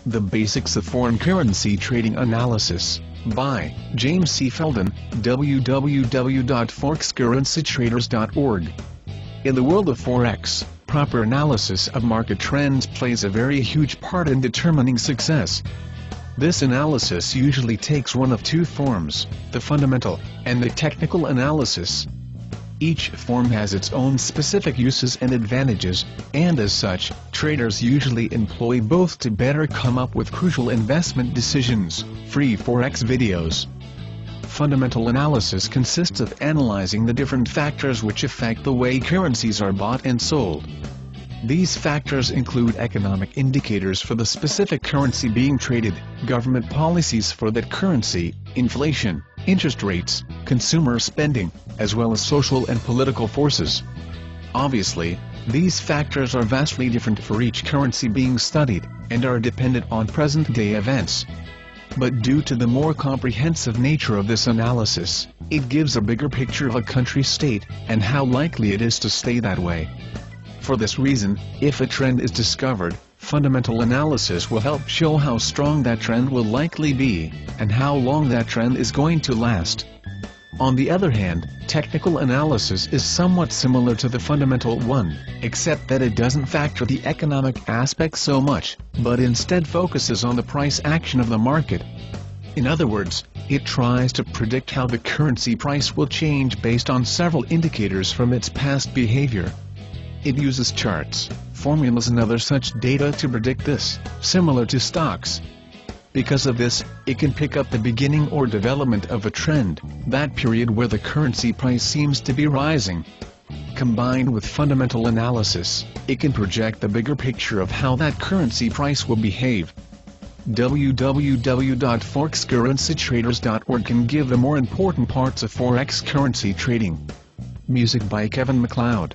The Basics of Foreign Currency Trading Analysis, by James C. Felden, www.forexcurrencytraders.org. In the world of Forex, proper analysis of market trends plays a very huge part in determining success. This analysis usually takes one of two forms, the fundamental and the technical analysis. Each form has its own specific uses and advantages, and as such, traders usually employ both to better come up with crucial investment decisions. Free Forex videos. Fundamental analysis consists of analyzing the different factors which affect the way currencies are bought and sold. These factors include economic indicators for the specific currency being traded, government policies for that currency, inflation, interest rates, consumer spending, as well as social and political forces. Obviously, these factors are vastly different for each currency being studied, and are dependent on present-day events. But due to the more comprehensive nature of this analysis, it gives a bigger picture of a country's state, and how likely it is to stay that way. For this reason, if a trend is discovered, fundamental analysis will help show how strong that trend will likely be, and how long that trend is going to last. On the other hand, technical analysis is somewhat similar to the fundamental one, except that it doesn't factor the economic aspect so much, but instead focuses on the price action of the market. In other words, it tries to predict how the currency price will change based on several indicators from its past behavior. It uses charts, formulas and other such data to predict this, similar to stocks. Because of this, it can pick up the beginning or development of a trend, that period where the currency price seems to be rising. Combined with fundamental analysis, it can project the bigger picture of how that currency price will behave. www.forexcurrencytraders.org can give the more important parts of Forex currency trading. Music by Kevin MacLeod.